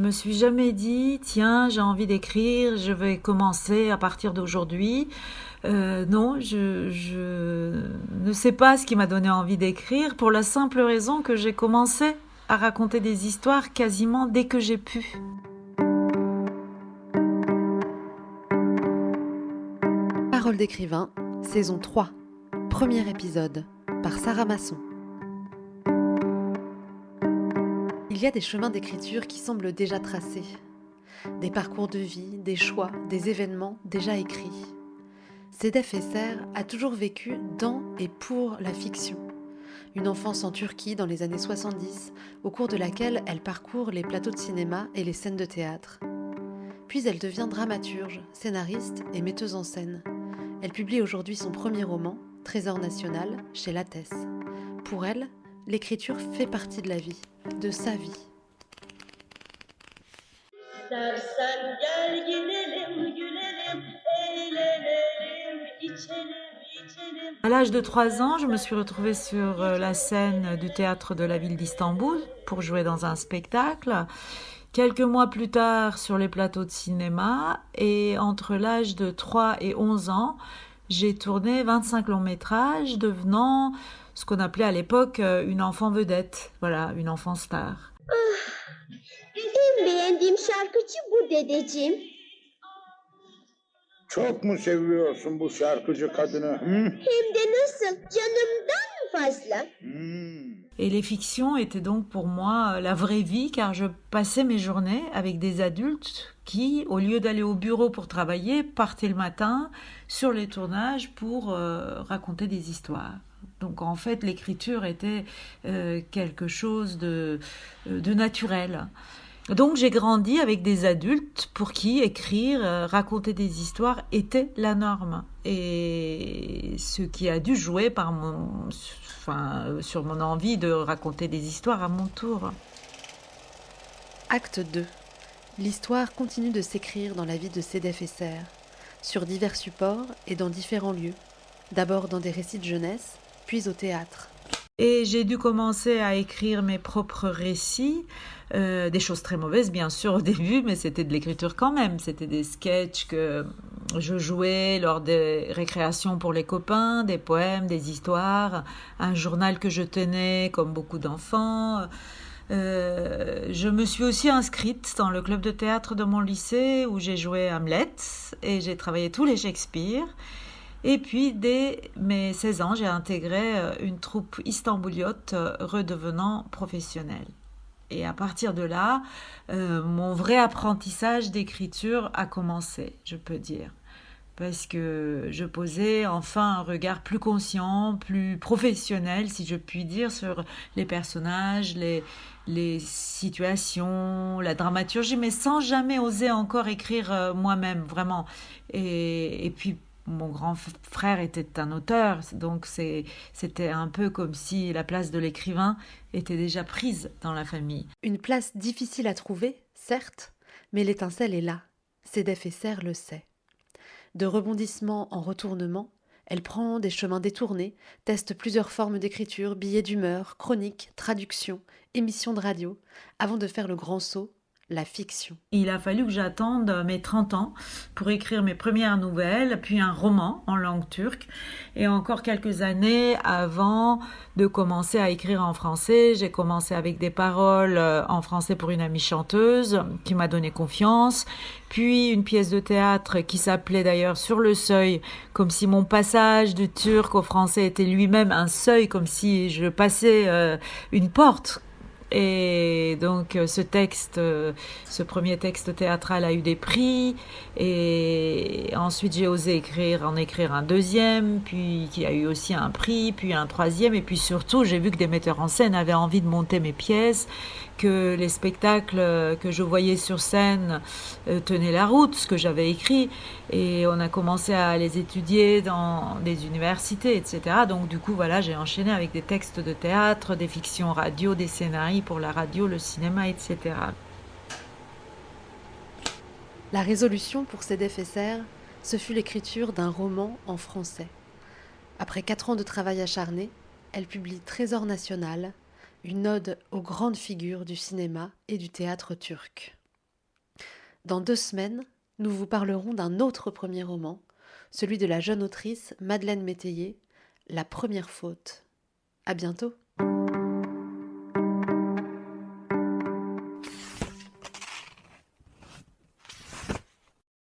me suis jamais dit, tiens, j'ai envie d'écrire, je vais commencer à partir d'aujourd'hui. Non, je ne sais pas ce qui m'a donné envie d'écrire pour la simple raison que j'ai commencé à raconter des histoires quasiment dès que j'ai pu. Parole d'écrivain, saison 3, premier épisode, par Sarah Masson. Il y a des chemins d'écriture qui semblent déjà tracés, des parcours de vie, des choix, des événements déjà écrits. Sedef Eser a toujours vécu dans et pour la fiction. Une enfance en Turquie dans les années 70, au cours de laquelle elle parcourt les plateaux de cinéma et les scènes de théâtre. Puis elle devient dramaturge, scénariste et metteuse en scène. Elle publie aujourd'hui son premier roman, Trésor national, chez Lattès. Pour elle, l'écriture fait partie de la vie, de sa vie. À l'âge de 3 ans, je me suis retrouvée sur la scène du théâtre de la ville d'Istanbul pour jouer dans un spectacle. Quelques mois plus tard, sur les plateaux de cinéma, et entre l'âge de 3 et 11 ans, j'ai tourné 25 longs métrages, devenant ce qu'on appelait à l'époque une enfant vedette, voilà, une enfant star. En beğendiğim şarkıcı bu dedeciğim. Çok mu seviyorsun bu şarkıcı kadını? Hem de nasıl, canımdan fazla. Et les fictions étaient donc pour moi la vraie vie, car je passais mes journées avec des adultes qui, au lieu d'aller au bureau pour travailler, partaient le matin sur les tournages pour raconter des histoires. Donc en fait, l'écriture était quelque chose de naturel. Donc j'ai grandi avec des adultes pour qui écrire, raconter des histoires était la norme. Et ce qui a dû jouer sur mon envie de raconter des histoires à mon tour. Acte 2. L'histoire continue de s'écrire dans la vie de Sedef Eser, sur divers supports et dans différents lieux. D'abord dans des récits de jeunesse, puis au théâtre. Et j'ai dû commencer à écrire mes propres récits, des choses très mauvaises bien sûr au début, mais c'était de l'écriture quand même. C'était des sketchs que je jouais lors des récréations pour les copains, des poèmes, des histoires, un journal que je tenais comme beaucoup d'enfants. Je me suis aussi inscrite dans le club de théâtre de mon lycée où j'ai joué Hamlet et j'ai travaillé tous les Shakespeare. Et puis, dès mes 16 ans, j'ai intégré une troupe istanbouliote redevenant professionnelle. Et à partir de là, mon vrai apprentissage d'écriture a commencé, je peux dire. Parce que je posais enfin un regard plus conscient, plus professionnel, si je puis dire, sur les personnages, les situations, la dramaturgie, mais sans jamais oser encore écrire moi-même, vraiment. Et puis, mon grand frère était un auteur, donc c'était un peu comme si la place de l'écrivain était déjà prise dans la famille. Une place difficile à trouver, certes, mais l'étincelle est là. Sedef Eser le sait. De rebondissement en retournement, elle prend des chemins détournés, teste plusieurs formes d'écriture, billets d'humeur, chroniques, traductions, émissions de radio, avant de faire le grand saut, la fiction. Il a fallu que j'attende mes 30 ans pour écrire mes premières nouvelles, puis un roman en langue turque, et encore quelques années avant de commencer à écrire en français. J'ai commencé avec des paroles en français pour une amie chanteuse qui m'a donné confiance, puis une pièce de théâtre qui s'appelait d'ailleurs Sur le seuil, comme si mon passage du turc au français était lui-même un seuil, comme si je passais une porte. Et donc ce premier texte théâtral a eu des prix, et ensuite j'ai osé en écrire un deuxième, puis qui a eu aussi un prix, puis un troisième, et puis surtout j'ai vu que des metteurs en scène avaient envie de monter mes pièces, que les spectacles que je voyais sur scène tenaient la route, ce que j'avais écrit, et on a commencé à les étudier dans des universités, etc. Donc du coup voilà, j'ai enchaîné avec des textes de théâtre, des fictions radio, des scénarios pour la radio, le cinéma, etc. La résolution pour Sedef Eser, ce fut l'écriture d'un roman en français. Après 4 ans de travail acharné, elle publie Trésor national, une ode aux grandes figures du cinéma et du théâtre turc. Dans 2 semaines, nous vous parlerons d'un autre premier roman, celui de la jeune autrice Madeleine Métayer, La première faute. À bientôt!